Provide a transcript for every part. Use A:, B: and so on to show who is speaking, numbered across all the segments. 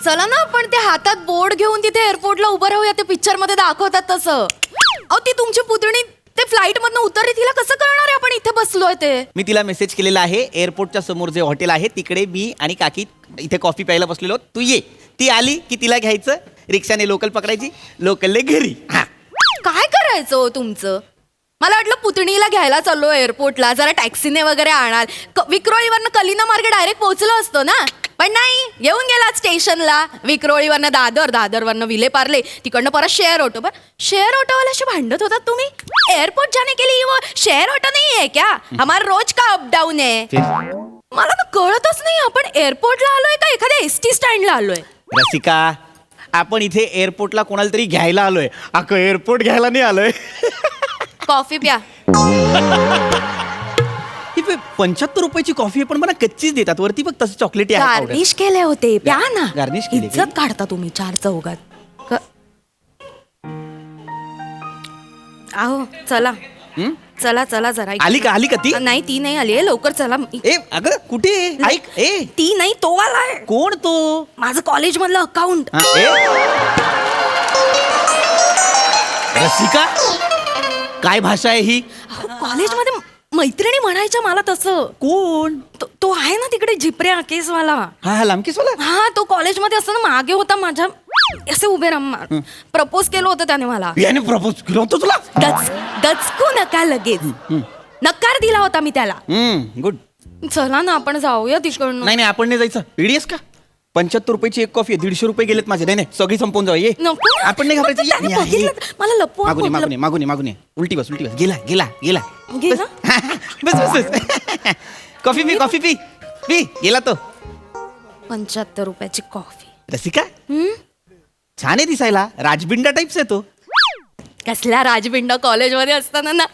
A: चला ना आपण ते हातात बोर्ड घेऊन तिथे एअरपोर्टला उभं राहूया. ते पिक्चर मध्ये दाखवतात तसं. अहो ती तुमची पुतणी ते फ्लाईट मधनं उतरली, तिला कसं कळणार आहे आपण इथे बसलोय ते?
B: मी तिला मेसेज केलेला आहे, एअरपोर्टच्या समोर जे हॉटेल आहे तिकडे मी आणि काकी इथे कॉफी प्यायला बसलेलो, तू ये. ती आली की तिला घ्यायचं, रिक्षाने लोकल पकडायची, लोकलने घरी.
A: काय करायचं हो तुमचं? मला वाटलं पुतणीला घ्यायला चाललो एअरपोर्टला, जरा टॅक्सीने वगैरे आणाल. विक्रोळीवरनं कलिना मार्गे डायरेक्ट पोहोचलो असतो ना. पण नाही, येऊन गेला स्टेशनला. विक्रोळीवरनं दादरवरनं विले पार्ले, तिकडनं परत शेअर ऑटो. पण शेअर ऑटोवाल्याशी भांडत होतात तुम्ही? एअरपोर्ट जाने के लिए वो शेअर ऑटो नहीं है क्या? हमारा रोज का अपडाऊन है. मला तर कळतच नाही, आपण एअरपोर्टला आलोय का एखाद्या एसटी स्टँडला आलोय?
B: रसिका, आपण इथे एअरपोर्टला कोणाला तरी घ्यायला आलोय, अगं एअरपोर्ट घ्यायला नाही आलोय.
A: कॉफी प्या.
B: 75 रुपयाची कॉफी आहे, पण मला कच्चीच देतात. वरती बघ तसं चॉकलेटी आहे.
A: गार्निश केले होते, प्या ना.
B: गार्निश केले.
A: इज्जत काढता तुम्ही चार चौघात. आहो चला. चला चला जरा.
B: आली का ती?
A: नाही ती नाही आली आहे, लवकर चला.
B: ए अगं कुठे? ऐक, ए
A: ती नाही, तो आलाय.
B: कोण तो?
A: माझं कॉलेज मधलं अकाउंट.
B: रसिका, काय भाषा आहे ही?
A: कॉलेजमध्ये मैत्रिणी म्हणायच्या मला तसं.
B: कोण?
A: तो आहे ना तिकडे झिपऱ्या केसवाला.
B: हा लांबकेसवाला.
A: हा, तो कॉलेजमध्ये असताना मागे होता माझ्या, असे उभे राहून प्रपोज केलं होतं त्याने मला.
B: याने प्रपोज केलं होतं तुला?
A: दचकू नका लगेच. नकार दिला होता मी त्याला.
B: गुड.
A: चला ना आपण जाऊया तिकडनं.
B: नाही आपण नाही जायचं. पीडीएस का? 75 रुपयाची एक कॉफी, 150 रुपये गेलेत माझे. नाही सगळी संपवून जाऊ. ये
A: नको.
B: आपण नाही
A: त्याने
B: घाबरायचं.
A: बघितलं, मला लपवा.
B: मागून ये. उलटी बस. गेला.
A: घे ना.
B: बस. कॉफी पी. गेला तो.
A: 75 रुपयाची कॉफी.
B: रसिका, छान आहे दिसायला. राजबिंडा टाइप्स आहे तो.
A: कसल्या राजबिंडा? कॉलेजमध्ये असताना ना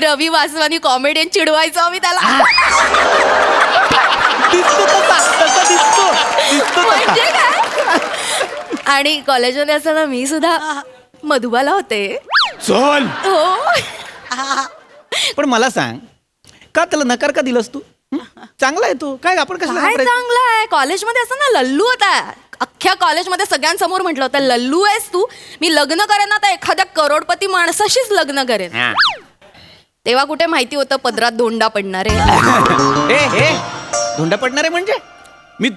A: रवी वासवानी कॉमेडियन चिडवायचो आम्ही त्याला. म्हणजे काय? आणि कॉलेजमध्ये असताना मी सुद्धा मधुबाला होते.
B: चल.
A: हो.
B: पण मला सांग, का त्याला नकार का दिलंस तू? चांगला आहे तो. काय आपण कशाला
A: काय
B: घाबरायचं?
A: चांगलं आहे? कॉलेजमध्ये असताना लल्लू होता. अख्ख्या कॉलेजमध्ये सगळ्यांसमोर म्हटलं होतं, लल्लू आहेस तू. मी लग्न करेन ना तर एखाद्या करोडपती माणसाशीच लग्न करेन. तेव्हा कुठे माहिती होतं पदरात धोंडा पडणार आहे.
B: ए धोंडा पडणार आहे म्हणजे?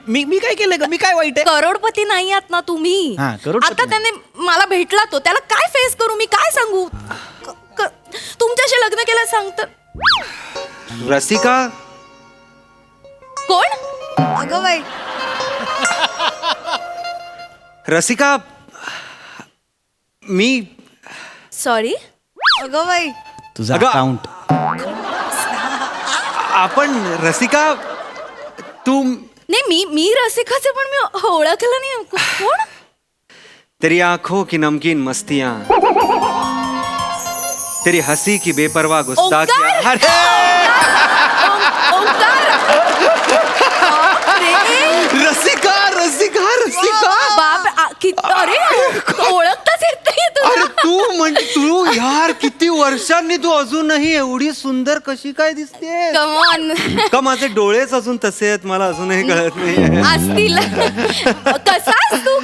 B: मी काय केलं ग? मी काय वाईट आहे?
A: करोडपती नाही आहात ना तुम्ही.
B: करोडपती
A: आता त्याने मला भेटला तो, त्याला काय फेस करू मी? काय सांगू? तुमच्याशी लग्न केलं सांगत.
C: रसिका.
A: कोण?
D: अगं बाई.
C: रसिका, मी.
A: सॉरी.
D: अगं बाई.
B: तुझा
C: अगं,
B: अकाउंट.
C: आपण रसिका, तू.
A: नाही मी रसिकाचे, पण मी ओळखलं नाही. कोण?
C: तेरी आंखों की नमकीन मस्तियां, तेरी हंसी की बेपरवाह गुस्ताखियां.
A: ओंकार.
C: रसिका.
A: बाप, अरे ओळखताच येत नाही
C: अरे
A: तुला.
C: तू यार, किती वर्षांनी तू अजूनही एवढी सुंदर कशी काय दिसते?
A: Come on.
C: का माझे डोळेच अजून तसे आहेत, मला अजूनही कळत नाही.
A: असतील.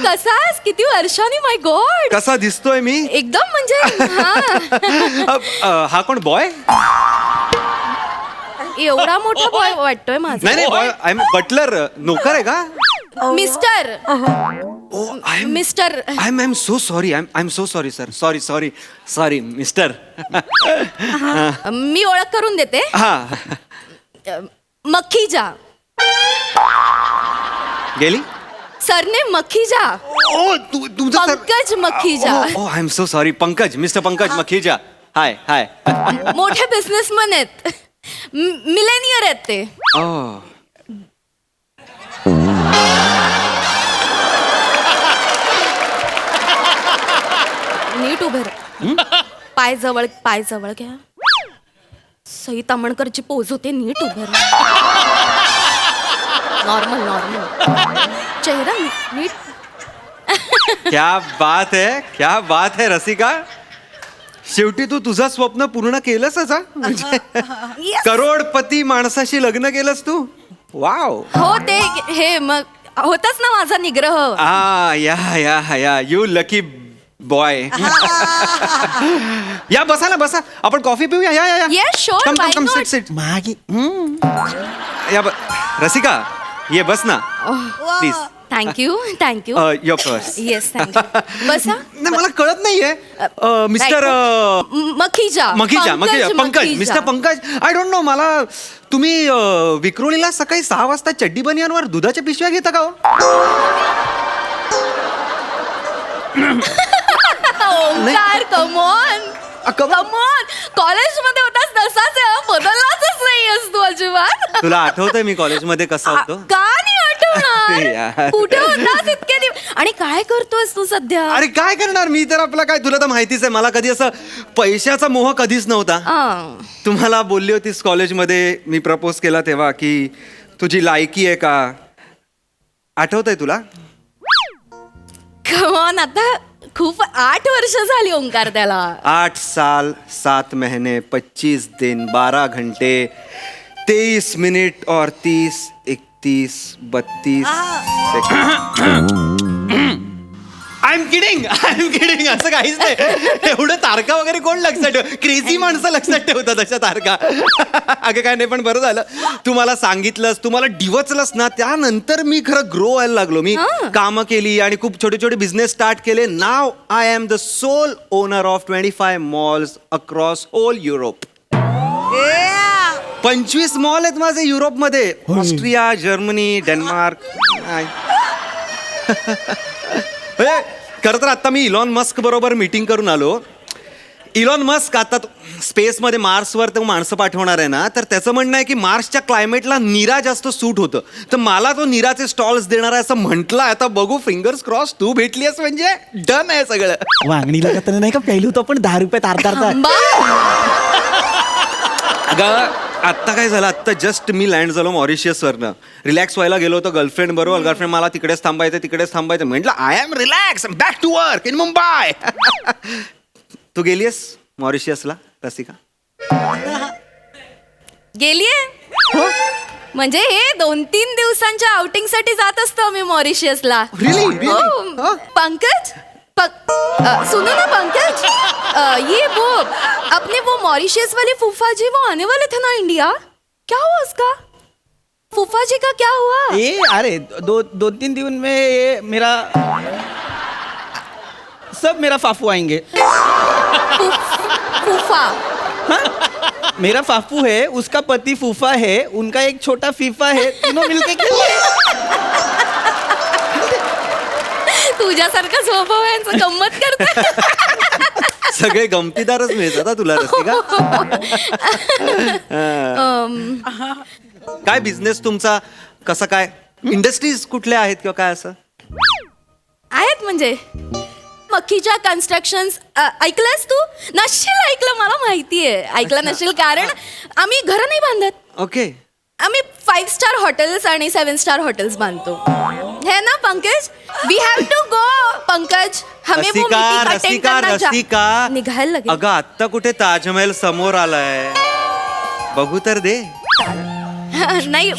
A: कसास किती वर्षांनी? माय गॉड.
C: कसा दिसतोय मी?
A: एकदम म्हणजे
C: हा कोण बॉय?
A: एवढा मोठा बॉय वाटतोय माझा.
C: नाही बॉय, आय एम बटलर. नोकर आहे का?
A: Mister. Mister.
C: I am so sorry. I am so sorry sir. Sorry mister.
A: मी ओळख करून देते.
C: हा.
A: मखीजा.
C: गेली?
A: सरने मखीजा.
C: ओ तुमचं
A: Pankaj Makhija.
C: I am so sorry. Pankaj, mister Pankaj Makhija. Hi.
A: मोठे बिझनेसमॅन आहेत. मिलेनियर आहेत ते. नीट उभे राहा. पाय जवळ घ्या. सई तामणकरची पोज होते. नीट उभे राहा. नॉर्मल. चेहरा नीट.
C: क्या बात है रसिका. शेवटी तू तुझं स्वप्न पूर्ण केलंस हा? म्हणजे
A: Yes.
C: करोडपती माणसाशी लग्न केलंस तू. वाव.
A: हो ते हे मग होताच ना माझा निग्रह.
C: या यू लकी बॉय. या बसा ना बसा, आपण कॉफी पिऊया. या
A: Yes, sure,
C: Come,
A: why
C: come, come,
A: not?
C: sit, sit.
B: मागे
C: या रसिका ये बस ना please.
A: Thank you
C: your purse.
A: Yes thank you. बसा.
C: नाही मला कळत नाहीये mister
A: Makhija
C: Pankaj mister Pankaj. I don't know. मला तुम्ही विक्रोळीला सकाळी 6 वाजता चड्डी बनियांवर दुधाच्या पिशव्या घेता का हो?
A: Omkar come on come on. कॉलेजमध्ये होतास तसाच आहे, बदललाच नाहीयेस तू अजिबात.
C: तुला आठवतंय मी कॉलेजमध्ये कसा होतो?
A: का नाही
C: अरे यार.
A: आठवणार? कुठे होतास इतके दिवस आणि काय करतोस तू सध्या?
C: अरे काय करणार मी तर. आपला काय, तुला तर माहितीच आहे मला कधी असं पैशाचा मोह कधीच नव्हता. तुम्हाला बोलली होतीस कॉलेजमध्ये मी प्रपोज केला तेव्हा की तुझी लायकी आहे का, आठवतंय तुला?
A: कमॉन आता खूप 8 वर्ष झाली ओंकार त्याला.
C: 8 साल 7 महीने 25 दिन 12 घंटे 23 मिनिट और 30 31 32 आय एम किडिंग असं काहीच नाही. एवढं तारखा वगैरे कोण लक्षात ठेव. क्रेझी माणसं लक्षात ठेवतात अशा तारखा. अगं काय नाही, पण बरं झालं तू मला सांगितलंस, तू मला डिवचलंस ना. त्यानंतर मी खरं ग्रो व्हायला लागलो. मी कामं केली आणि खूप छोटे छोटे बिझनेस स्टार्ट केले. नाव I am the sole owner of 25 malls across whole Europe. 25 mall आहेत माझे युरोपमध्ये. Austria, Germany, Denmark. खरं तर आता मी इलॉन मस्क बरोबर मीटिंग करून आलो. इलॉन मस्क आता स्पेसमध्ये मार्सवर तो माणसं पाठवणार आहे ना, तर त्याचं म्हणणं आहे की मार्सच्या क्लायमेटला नीरा जास्त सूट होतं. तर मला तो नीराचे स्टॉल्स देणार आहे असं म्हटलं. आता बघू, फिंगर्स क्रॉस. तू भेटली आहेस म्हणजे डन आहे सगळं.
B: वांगणीला का नाही का प्यायलो होतो आपण 10 रुपये तारता.
C: अगं आत्ता काय झालं, आत्ता जस्ट मी लँड झालो मॉरिशियसवरनं. रिलॅक्स व्हायला गेलो होतो गर्लफ्रेंड बरोबर. गर्लफ्रेंड मला तिकडेच थांबायचं म्हटलं I am relax, back to work in Mumbai. तू गेलीयस मॉरिशियसला रसिका?
A: गेलीये म्हणजे हे 2-3 दिवसांच्या आउटिंग साठी जात असतो आम्ही मॉरिशियसला.
C: Really?
A: पंकज सुनो ना पंकज, ये वो अपने वो मॉरिशियस वाले फूफा जी वो आने वाले थे ना इंडिया, क्या हुआ उसका? फूफा जी का क्या हुआ?
B: ये अरे 2-3 दिन में ये मेरा सब मेरा फाफू आएंगे.
A: फूफा
B: मेरा फाफू है, उसका पति फूफा है, उनका एक छोटा फीफा है, तीनों मिलके खेलते.
A: तुझ्यासारखा स्वभाव आहे यांचं, गंमत करते.
C: सगळे गमतीदारच मिळतात हा तुला रसिका. काय बिझनेस तुमचा कसा काय? इंडस्ट्रीज कुठल्या आहेत किंवा काय असं
A: आहेत म्हणजे मखीजा कन्स्ट्रक्शन्स. ऐकलंस तू? नशील ऐकलं, मला माहितीये ऐकलं नशील, कारण आम्ही घरं नाही बांधत.
C: ओके.
A: आम्ही 5 स्टार हॉटेल्स आणि 7 स्टार हॉटेल्स बांधतो. है ना Pankaj? We have to go Pankaj. हमें वो meeting attend करना
C: रसिका
A: निघायला लागेल.
C: अगं आत्ता कुठे ताजमहल समोर आलाय, बघू तर दे.
A: नाही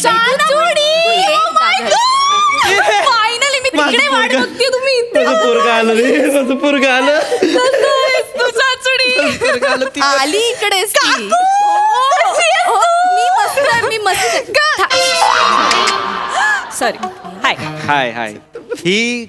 A: फायनली मी तिकडे वाट बघते. तुम्ही इथे
B: पोरगा आलं रे, माझं पोरगा आलं.
A: आली इकडेच ती. मी मस्त सॉरी. हाय
C: हाय हाय. ही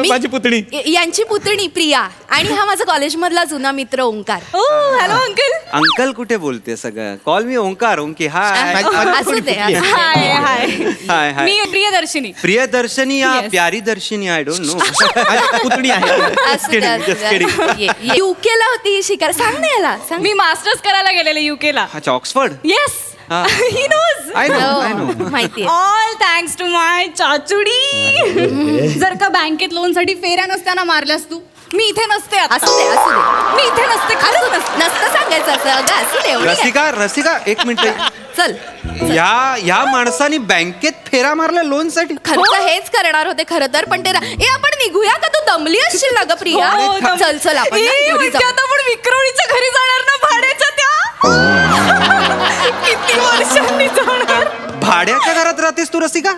B: माझी पुतणी.
A: यांची पुतणी प्रिया आणि हा माझा कॉलेज मधला जुना मित्र ओंकार. Hello uncle.
C: अंकल कुठे बोलते सगळं? Call me Omkar. Omki hi.
A: असू दे.
C: हाय हाय.
E: मी प्रियदर्शिनी.
C: प्रियदर्शनी या प्यारी दर्शनी, आय डोंट नो.
B: पुतणी आहे.
A: युकेला होती शिकार. सांग ना याला सांग.
E: मी मास्टर्स करायला गेलेले युकेला.
C: अच्छा, Oxford.
E: Yes, he knows.
C: I know.
A: माहिती
E: ऑल थँक्स टू माय चाचुडी. जर का बँकेत लोन साठी फेऱ्या नसताना मारल्यास तू, मी इथे नसते आता.
A: असू दे.
E: मी इथे नसते, खरंच नसते.
A: नसतं सांगायचं असं. अगं असू दे. एवढी काय.
C: रसिका एक मिनिट.
A: चल.
C: या माणसाने बँकेत फेरा मारला लोन साठी.
A: खर्च हेच करणार होते खरं तर, पण ते आपण निघूया का? तू दमली असशील ना ग प्रिया. चल आपण ना घरी
E: म्हणजे
A: जाऊ.
E: आता आपण विक्रोळीच्या घरी जाणार ना भाड्याच्या त्या. किती वर्षांनी जाणार?
C: भाड्याच्या घरात राहतेस तू रसिका?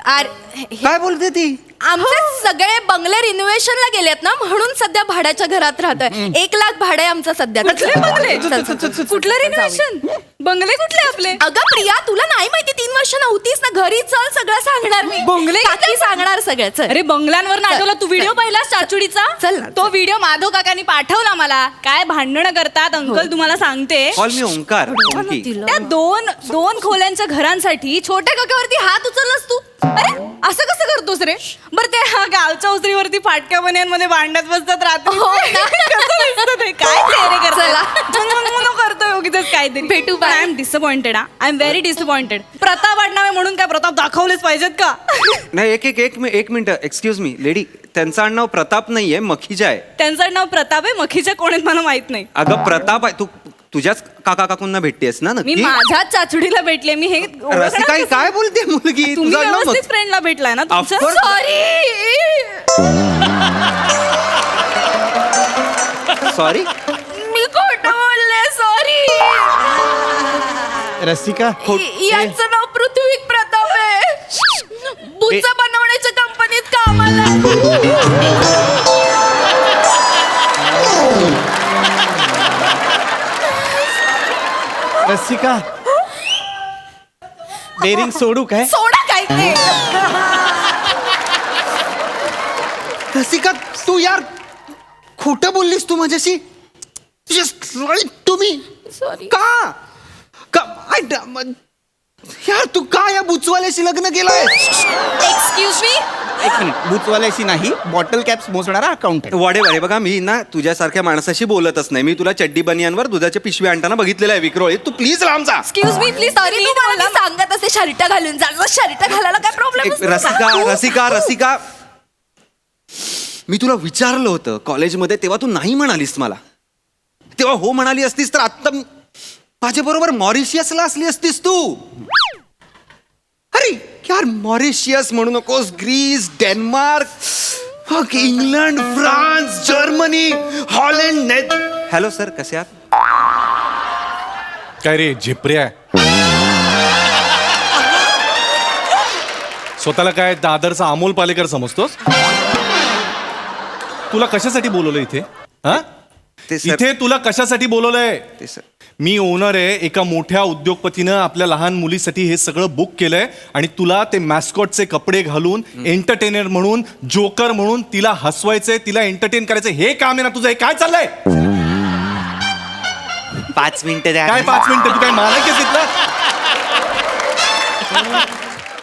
C: काय बोलते ती?
A: आमचे सगळे बंगले रिनोव्हेशनला गेलेत ना, म्हणून सध्या भाड्याच्या घरात राहतोय. 1 लाख भाडं आहे आमचं सध्या.
E: कुठले बंगले?
A: चल, चल, चल, चल.
E: कुठलं रिनोव्हेशन? बंगले कुठले आपले?
A: अगं प्रिया, तुला नाही माहिती, 3 वर्ष नव्हतीस ना घरी. चल, सगळं सांगणार मी.
E: बंगले
A: काकी सांगणार सगळं. चल.
E: अरे बंगल्यांवर नाटवला. तू व्हिडिओ पाहिलास चाचुडीचा?
A: चल ना,
E: तो व्हिडिओ माधव काकांनी पाठवला मला. काय भांडणं करतात अंकल, तुम्हाला सांगते.
C: Call me Omkar. ओंकी.
E: त्या दोन खोल्यांच्या घरांसाठी छोट्या काकावरती हात उचललास तू. अरे असं कसं करतोस रे? बरं ते गावच्या उतरीवरती फाटक्या बन्यांमध्ये भांडत बसतात रात्री.
A: हो ना.
E: कसं दिसतं ते? काय चेहरे
A: चला.
E: करतोय उगीचच काहीतरी.
A: भेटू, bye.
E: I am disappointed. I am very disappointed. Pratap आडनावे म्हणून काय प्रताप दाखवलेच पाहिजेत का?
C: नाही एक मिनिट. एक्सक्यूज मी लेडी, त्यांचं आडनाव प्रताप नाहीये, मखिजा आहे.
E: त्यांचं नाव प्रताप आहे. मखीच्या कोण आहेत मला माहित नाही.
C: अगं प्रताप आहे. तू तुझ्याच काका काकूंना भेटतेस ना
E: मी
C: नक्की?
E: माझ्याच चाचुडीला भेटले. मी हे ओळखणार
C: रसिका
E: कसं?
C: काय बोलते मुलगी?
E: तुम्ही
C: तुझं आडनाव
E: व्यवस्थित फ्रेंडला भेटलाय ना तुमच्या?
C: Of course. सॉरी.
A: मी खोटं बोलले. सॉरी.
B: रसिका
A: यांचं नाव पृथ्वी प्रताप आहे. बुचा बनवण्याच्या कंपनीत कामाला आहे.
B: रसिका बेरिंग सोडू काय?
A: सोडा काय ते.
C: रसिका तू यार खोटं बोललीस तू माझ्याशी. तुम्ही
A: सॉरी.
C: का यार तू का या बुचवाल्याशी लग्न केलंय?
A: Excuse me.
B: एक मिनिट, बुचवाल्याशी नाही, बॉटल कॅप्स मोजणारा अकाउंट आहे.
C: वाडे बघा, मी ना तुझ्यासारख्या माणसाशी बोलतच नाही. मी तुला चड्डी बनियांवर दुधाच्या पिशवी आणताना बघितलेलं आहे विक्रोळी. तू प्लीज लांब जा.
E: Excuse me please.
A: सॉरी, तू मला सांगत असे शर्ट घालून जा. शर्ट घालायला काय प्रॉब्लेम?
C: रसिका मी तुला विचारलं होतं कॉलेजमध्ये, तेव्हा तू नाही म्हणालीस मला. तेव्हा हो म्हणाली असतीस तर आता माझ्या बरोबर मॉरिशियसला असली असतीस तू. अरे यार मॉरिशियस म्हणू नकोस. Greece, Denmark, England, France, Germany, Holland. Hello sir, कसे आहात?
F: काय रे झिपऱ्या? स्वतःला काय दादरचा अमोल पालेकर समजतोस? तुला कशासाठी बोलवलं इथे? हा?
C: ते सर-
F: इथे तुला कशासाठी बोलवलंय?
C: ते सर
F: मी ओनर आहे. एका मोठ्या उद्योगपतीनं आपल्या लहान मुलीसाठी हे सगळं बुक केलंय आणि तुला ते मॅस्कॉटचे कपडे घालून एंटरटेनर म्हणून, जोकर म्हणून तिला हसवायचंय, तिला एंटरटेन करायचं. हे काम आहे ना तुझं? हे काय चाललंय?
C: 5 मिनिटं द्या.
F: काय 5 मिनिटं? तू काय मालक आहेस इथला?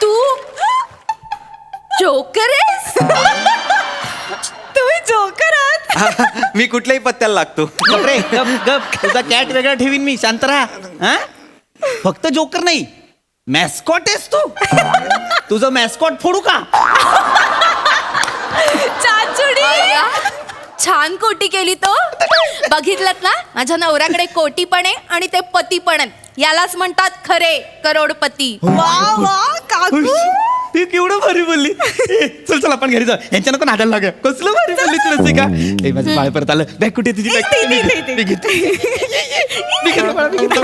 A: तू जोकर आहेस?
E: तुम्ही जोकर आहात.
C: मी कुठल्याही पत्त्याला लागतो.
B: गप रे, गप गप. तुझा कॅट वेगळा ठेवीन मी, शांत राहा. हा? फक्त जोकर नाही, मॅस्कॉट आहेस तू. तुझं मॅस्कॉट फोडू का?
E: चाचुडी.
A: छान कोटी केली तो. बघितलं ना, माझ्या नवऱ्याकडे कोटी पण आहे आणि ते पती पण आहेत. यालाच म्हणतात खरे करोडपती.
E: वा वा काकू.
B: ती केवढं भारी बोलली. चल चल आपण घरी जाऊ. यांच्या नको नादाला लाग. कसलं भारी बोलली तू रसिका. ए माझं बाळ परत आलं. बॅग कुठे तुझी? बॅग मी घेतो. मी घेतो बाळा, मी घेतो.